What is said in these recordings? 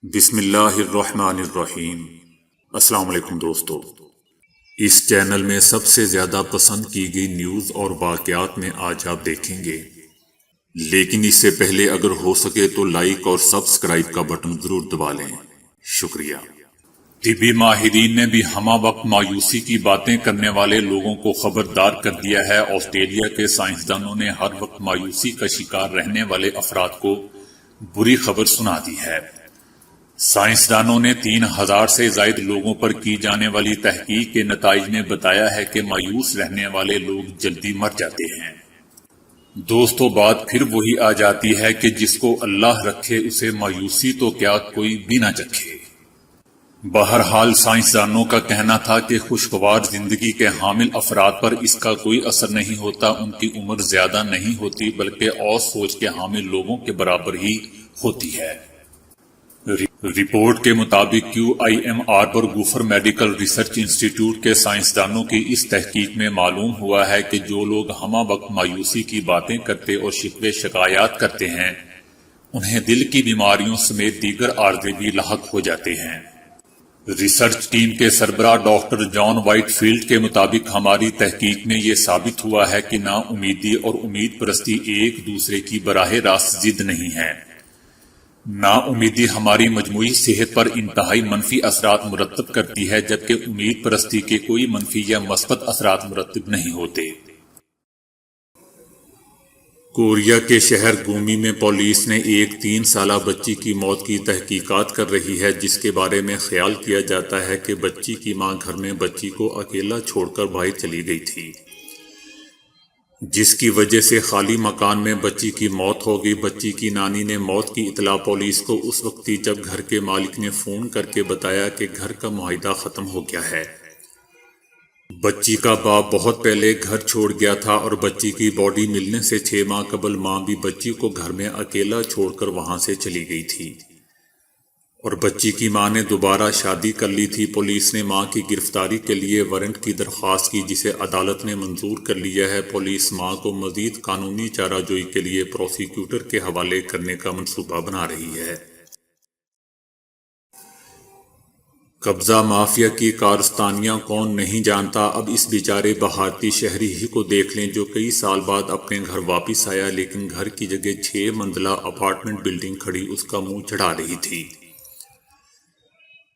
بسم اللہ الرحمن الرحیم۔ السلام علیکم دوستو، اس چینل میں سب سے زیادہ پسند کی گئی نیوز اور واقعات میں آج آپ دیکھیں گے، لیکن اس سے پہلے اگر ہو سکے تو لائک اور سبسکرائب کا بٹن ضرور دبا لیں، شکریہ۔ طبی ماہرین نے بھی ہمہ وقت مایوسی کی باتیں کرنے والے لوگوں کو خبردار کر دیا ہے۔ آسٹریلیا کے سائنسدانوں نے ہر وقت مایوسی کا شکار رہنے والے افراد کو بری خبر سنا دی ہے۔ سائنسدانوں نے 3000 سے زائد لوگوں پر کی جانے والی تحقیق کے نتائج میں بتایا ہے کہ مایوس رہنے والے لوگ جلدی مر جاتے ہیں۔ دوستو، بات پھر وہی آ جاتی ہے کہ جس کو اللہ رکھے اسے مایوسی تو کیا کوئی بھی نہ چکھے۔ بہرحال سائنسدانوں کا کہنا تھا کہ خوشگوار زندگی کے حامل افراد پر اس کا کوئی اثر نہیں ہوتا، ان کی عمر زیادہ نہیں ہوتی بلکہ اوسط سوچ کے حامل لوگوں کے برابر ہی ہوتی ہے۔ رپورٹ کے مطابق QIMR پر گوفر میڈیکل ریسرچ انسٹی ٹیوٹ کے سائنسدانوں کی اس تحقیق میں معلوم ہوا ہے کہ جو لوگ ہمہ وقت مایوسی کی باتیں کرتے اور شکوے شکایات کرتے ہیں انہیں دل کی بیماریوں سمیت دیگر عارضے بھی لاحق ہو جاتے ہیں۔ ریسرچ ٹیم کے سربراہ ڈاکٹر جان وائٹ فیلڈ کے مطابق ہماری تحقیق میں یہ ثابت ہوا ہے کہ نا امیدی اور امید پرستی ایک دوسرے کی براہ راست ضد نہیں ہے۔ نا امیدی ہماری مجموعی صحت پر انتہائی منفی اثرات مرتب کرتی ہے، جبکہ امید پرستی کے کوئی منفی یا مثبت اثرات مرتب نہیں ہوتے۔ کوریا کے شہر گومی میں پولیس نے ایک 3 سالہ بچی کی موت کی تحقیقات کر رہی ہے، جس کے بارے میں خیال کیا جاتا ہے کہ بچی کی ماں گھر میں بچی کو اکیلا چھوڑ کر باہر چلی گئی تھی، جس کی وجہ سے خالی مکان میں بچی کی موت ہو گئی۔ بچی کی نانی نے موت کی اطلاع پولیس کو اس وقت دی جب گھر کے مالک نے فون کر کے بتایا کہ گھر کا معاہدہ ختم ہو گیا ہے۔ بچی کا باپ بہت پہلے گھر چھوڑ گیا تھا اور بچی کی باڈی ملنے سے 6 ماہ قبل ماں بھی بچی کو گھر میں اکیلا چھوڑ کر وہاں سے چلی گئی تھی اور بچی کی ماں نے دوبارہ شادی کر لی تھی۔ پولیس نے ماں کی گرفتاری کے لیے وارنٹ کی درخواست کی، جسے عدالت نے منظور کر لیا ہے۔ پولیس ماں کو مزید قانونی چارہ جوئی کے لیے پروسیکیوٹر کے حوالے کرنے کا منصوبہ بنا رہی ہے۔ قبضہ مافیا کی کارستانیاں کون نہیں جانتا؟ اب اس بیچارے بھارتی شہری ہی کو دیکھ لیں جو کئی سال بعد اپنے گھر واپس آیا، لیکن گھر کی جگہ 6 منزلہ اپارٹمنٹ بلڈنگ کھڑی اس کا منہ چڑھا رہی تھی۔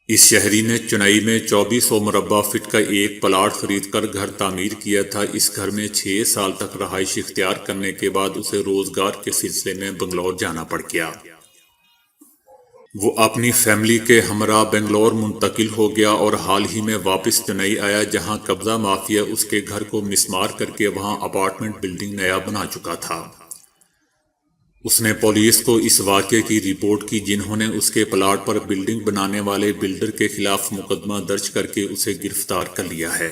اس شہری نے چنئی میں 2400 مربع فٹ کا ایک پلاٹ خرید کر گھر تعمیر کیا تھا۔ اس گھر میں 6 سال تک رہائش اختیار کرنے کے بعد اسے روزگار کے سلسلے میں بنگلور جانا پڑ گیا۔ وہ اپنی فیملی کے ہمراہ بنگلور منتقل ہو گیا اور حال ہی میں واپس چنئی آیا، جہاں قبضہ مافیا اس کے گھر کو مسمار کر کے وہاں اپارٹمنٹ بلڈنگ نیا بنا چکا تھا۔ اس نے پولیس کو اس واقعے کی رپورٹ کی، جنہوں نے اس کے پلاٹ پر بلڈنگ بنانے والے بلڈر کے خلاف مقدمہ درج کر کے اسے گرفتار کر لیا ہے۔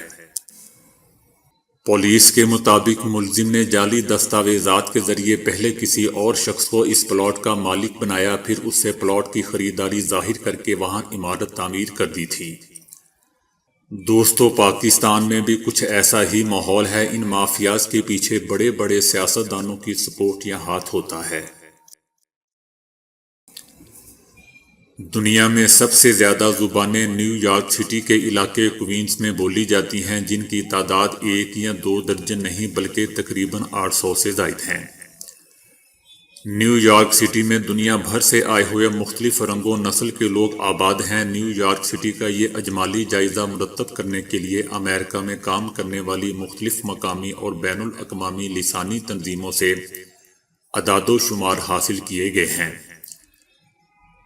پولیس کے مطابق ملزم نے جعلی دستاویزات کے ذریعے پہلے کسی اور شخص کو اس پلاٹ کا مالک بنایا، پھر اس سے پلاٹ کی خریداری ظاہر کر کے وہاں عمارت تعمیر کر دی تھی۔ دوستو، پاکستان میں بھی کچھ ایسا ہی ماحول ہے۔ ان مافیاز کے پیچھے بڑے بڑے سیاستدانوں کی سپورٹ یا ہاتھ ہوتا ہے۔ دنیا میں سب سے زیادہ زبانیں نیو یارک سٹی کے علاقے کوئنز میں بولی جاتی ہیں، جن کی تعداد 1 یا 2 درجن نہیں بلکہ تقریباً 800 سے زائد ہیں۔ نیو یارک سٹی میں دنیا بھر سے آئے ہوئے مختلف رنگ و نسل کے لوگ آباد ہیں۔ نیو یارک سٹی کا یہ اجمالی جائزہ مرتب کرنے کے لیے امریکہ میں کام کرنے والی مختلف مقامی اور بین الاقوامی لسانی تنظیموں سے اعداد و شمار حاصل کیے گئے ہیں،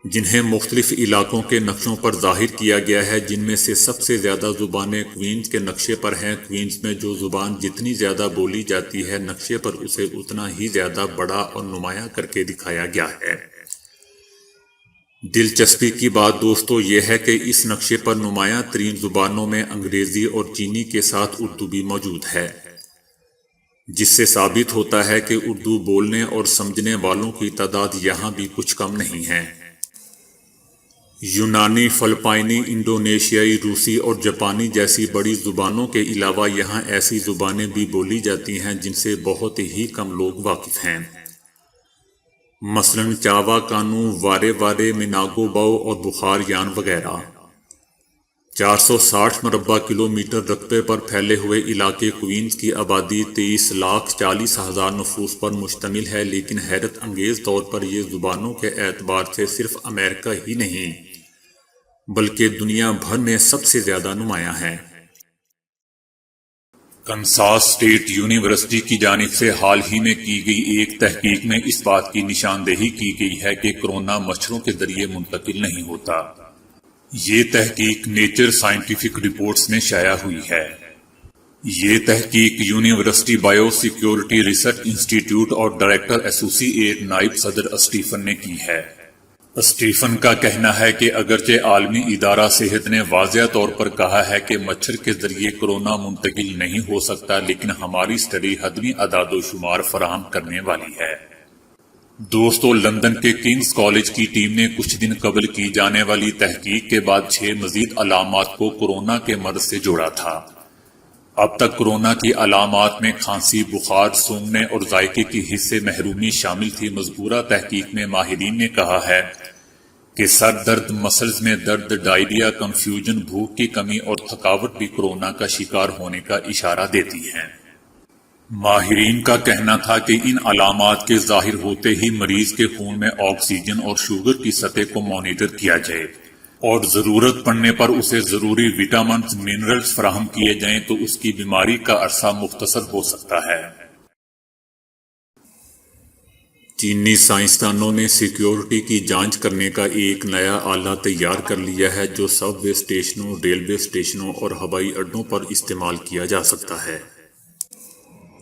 جنہیں مختلف علاقوں کے نقشوں پر ظاہر کیا گیا ہے، جن میں سے سب سے زیادہ زبانیں کوئنز کے نقشے پر ہیں۔ کوئنز میں جو زبان جتنی زیادہ بولی جاتی ہے، نقشے پر اسے اتنا ہی زیادہ بڑا اور نمایاں کر کے دکھایا گیا ہے۔ دلچسپی کی بات دوستو یہ ہے کہ اس نقشے پر نمایاں ترین زبانوں میں انگریزی اور چینی کے ساتھ اردو بھی موجود ہے، جس سے ثابت ہوتا ہے کہ اردو بولنے اور سمجھنے والوں کی تعداد یہاں بھی کچھ کم نہیں ہے۔ یونانی، فلپائنی، انڈونیشیائی، روسی اور جاپانی جیسی بڑی زبانوں کے علاوہ یہاں ایسی زبانیں بھی بولی جاتی ہیں جن سے بہت ہی کم لوگ واقف ہیں۔ مثلاً چاوا کانو، وارے وارے، مناگو باؤ اور بخار یان وغیرہ۔ 460 مربع کلومیٹر رقبے پر پھیلے ہوئے علاقے کوئنز کی آبادی 23,40,000 نفوس پر مشتمل ہے، لیکن حیرت انگیز طور پر یہ زبانوں کے اعتبار سے صرف امریکہ ہی نہیں بلکہ دنیا بھر میں سب سے زیادہ نمایاں ہے۔ کنساس اسٹیٹ یونیورسٹی کی جانب سے حال ہی میں کی گئی ایک تحقیق میں اس بات کی نشاندہی کی گئی ہے کہ کورونا مچھروں کے ذریعے منتقل نہیں ہوتا۔ یہ تحقیق نیچر سائنٹیفک رپورٹس میں شائع ہوئی ہے۔ یہ تحقیق یونیورسٹی بائیو سیکیورٹی ریسرچ انسٹی ٹیوٹ اور ڈائریکٹر ایسوسی ایٹ نائب صدر اسٹیفن نے کی ہے۔ اسٹیفن کا کہنا ہے کہ اگرچہ عالمی ادارہ صحت نے واضح طور پر کہا ہے کہ مچھر کے ذریعے کورونا منتقل نہیں ہو سکتا، لیکن ہماری اسٹڈی حتمی اعداد و شمار فراہم کرنے والی ہے۔ دوستو، لندن کے کنگز کالج کی ٹیم نے کچھ دن قبل کی جانے والی تحقیق کے بعد 6 مزید علامات کو کورونا کے مرض سے جوڑا تھا۔ اب تک کورونا کی علامات میں کھانسی، بخار، سونگنے اور ذائقے کی حس سے محرومی شامل تھی۔ مذکورہ تحقیق میں ماہرین نے کہا ہے کہ سر درد، مسلز میں درد، ڈائریا، کنفیوژن، بھوک کی کمی اور تھکاوٹ بھی کورونا کا شکار ہونے کا اشارہ دیتی ہیں۔ ماہرین کا کہنا تھا کہ ان علامات کے ظاہر ہوتے ہی مریض کے خون میں آکسیجن اور شوگر کی سطح کو مانیٹر کیا جائے اور ضرورت پڑنے پر اسے ضروری وٹامنز، منرلز فراہم کیے جائیں تو اس کی بیماری کا عرصہ مختصر ہو سکتا ہے۔ چینی سائنسدانوں نے سیکیورٹی کی جانچ کرنے کا ایک نیا آلہ تیار کر لیا ہے جو سب وے اسٹیشنوں، ریلوے اسٹیشنوں اور ہوائی اڈوں پر استعمال کیا جا سکتا ہے۔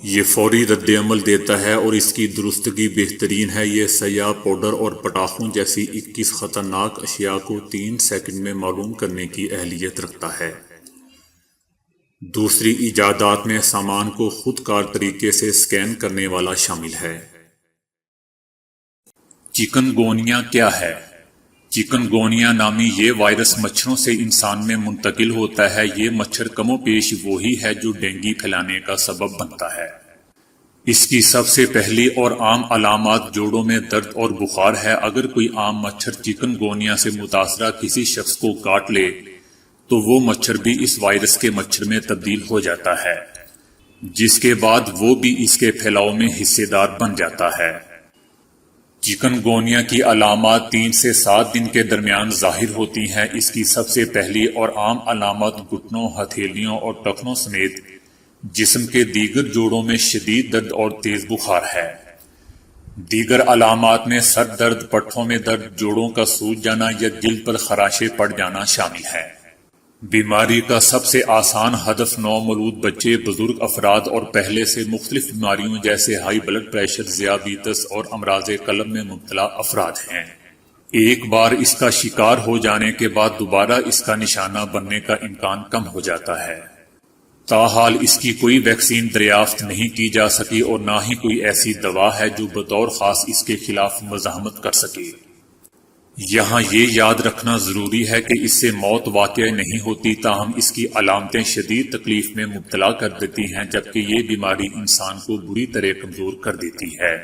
یہ فوری رد عمل دیتا ہے اور اس کی درستگی بہترین ہے۔ یہ سیاہ پاؤڈر اور پٹاخوں جیسی 21 خطرناک اشیاء کو 3 سیکنڈ میں معلوم کرنے کی اہلیت رکھتا ہے۔ دوسری ایجادات میں سامان کو خود کار طریقے سے سکین کرنے والا شامل ہے۔ چکن گونیا کیا ہے؟ چکن گونیا نامی یہ وائرس مچھروں سے انسان میں منتقل ہوتا ہے۔ یہ مچھر کم و بیش وہی ہے جو ڈینگی پھیلانے کا سبب بنتا ہے۔ اس کی سب سے پہلی اور عام علامات جوڑوں میں درد اور بخار ہے۔ اگر کوئی عام مچھر چکن گونیا سے متاثرہ کسی شخص کو کاٹ لے تو وہ مچھر بھی اس وائرس کے مچھر میں تبدیل ہو جاتا ہے، جس کے بعد وہ بھی اس کے پھیلاؤ میں حصے دار بن جاتا ہے۔ چکن گونیا کی علامات 3 سے 7 دن کے درمیان ظاہر ہوتی ہیں۔ اس کی سب سے پہلی اور عام علامات گھٹنوں، ہتھیلیوں اور ٹخنوں سمیت جسم کے دیگر جوڑوں میں شدید درد اور تیز بخار ہے۔ دیگر علامات میں سر درد، پٹھوں میں درد، جوڑوں کا سوج جانا یا جلد پر خراشیں پڑ جانا شامل ہے۔ بیماری کا سب سے آسان ہدف نومولود بچے، بزرگ افراد اور پہلے سے مختلف بیماریوں جیسے ہائی بلڈ پریشر، ذیابیطس اور امراض قلب میں مبتلا افراد ہیں۔ ایک بار اس کا شکار ہو جانے کے بعد دوبارہ اس کا نشانہ بننے کا امکان کم ہو جاتا ہے۔ تاحال اس کی کوئی ویکسین دریافت نہیں کی جا سکی اور نہ ہی کوئی ایسی دوا ہے جو بطور خاص اس کے خلاف مزاحمت کر سکے۔ یہاں یہ یاد رکھنا ضروری ہے کہ اس سے موت واقع نہیں ہوتی، تاہم اس کی علامتیں شدید تکلیف میں مبتلا کر دیتی ہیں، جبکہ یہ بیماری انسان کو بری طرح کمزور کر دیتی ہے۔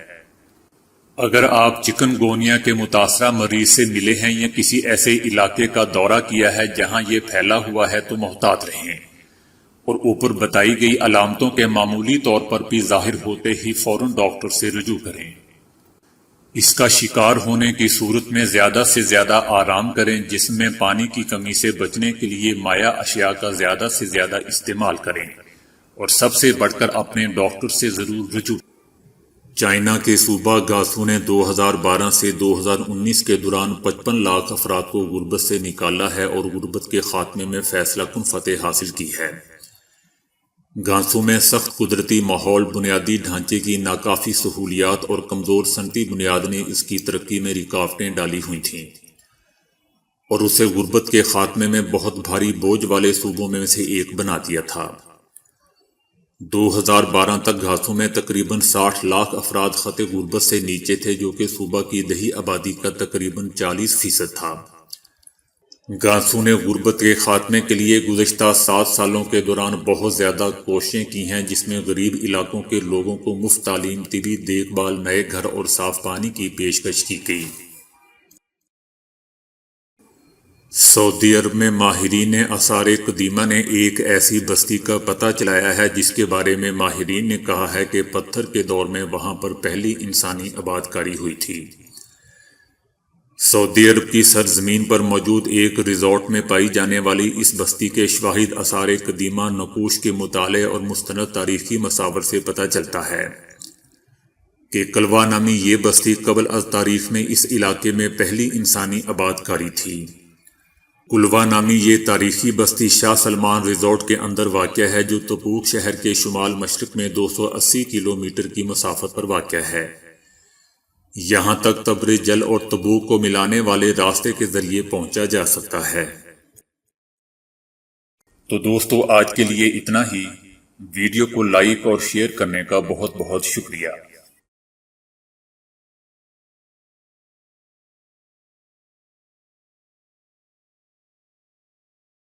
اگر آپ چکن گونیا کے متاثرہ مریض سے ملے ہیں یا کسی ایسے علاقے کا دورہ کیا ہے جہاں یہ پھیلا ہوا ہے تو محتاط رہیں اور اوپر بتائی گئی علامتوں کے معمولی طور پر بھی ظاہر ہوتے ہی فوراً ڈاکٹر سے رجوع کریں۔ اس کا شکار ہونے کی صورت میں زیادہ سے زیادہ آرام کریں، جسم میں پانی کی کمی سے بچنے کے لیے مائع اشیاء کا زیادہ سے زیادہ استعمال کریں اور سب سے بڑھ کر اپنے ڈاکٹر سے ضرور رجوع۔ چائنا کے صوبہ گانسو نے 2012 سے 2019 کے دوران 55 لاکھ افراد کو غربت سے نکالا ہے اور غربت کے خاتمے میں فیصلہ کن فتح حاصل کی ہے۔ گانسو میں سخت قدرتی ماحول، بنیادی ڈھانچے کی ناکافی سہولیات اور کمزور صنعتی بنیاد نے اس کی ترقی میں رکاوٹیں ڈالی ہوئی تھیں اور اسے غربت کے خاتمے میں بہت بھاری بوجھ والے صوبوں میں سے ایک بنا دیا تھا۔ 2012 تک گانسو میں تقریباً 60 لاکھ افراد خط غربت سے نیچے تھے، جو کہ صوبہ کی دیہی آبادی کا تقریباً 40% تھا۔ گاسو نے غربت کے خاتمے کے لیے گزشتہ 7 سالوں کے دوران بہت زیادہ کوششیں کی ہیں، جس میں غریب علاقوں کے لوگوں کو مفت تعلیم، طبی دیکھ بھال، نئے گھر اور صاف پانی کی پیشکش کی گئی۔ سعودی عرب میں ماہرین آثار قدیمہ نے ایک ایسی بستی کا پتہ چلایا ہے جس کے بارے میں ماہرین نے کہا ہے کہ پتھر کے دور میں وہاں پر پہلی انسانی آبادکاری ہوئی تھی۔ سعودی عرب کی سرزمین پر موجود ایک ریزورٹ میں پائی جانے والی اس بستی کے شواہد آثار قدیمہ، نقوش کے مطالعے اور مستند تاریخی مصادر سے پتہ چلتا ہے کہ کلوا نامی یہ بستی قبل از تاریخ میں اس علاقے میں پہلی انسانی آبادکاری تھی۔ کلوا نامی یہ تاریخی بستی شاہ سلمان ریزورٹ کے اندر واقع ہے، جو تبوک شہر کے شمال مشرق میں 280 کلومیٹر کی مسافت پر واقع ہے۔ یہاں تک تبر جل اور تبوک کو ملانے والے راستے کے ذریعے پہنچا جا سکتا ہے۔ تو دوستو، آج کے لیے اتنا ہی۔ ویڈیو کو لائک اور شیئر کرنے کا بہت بہت شکریہ۔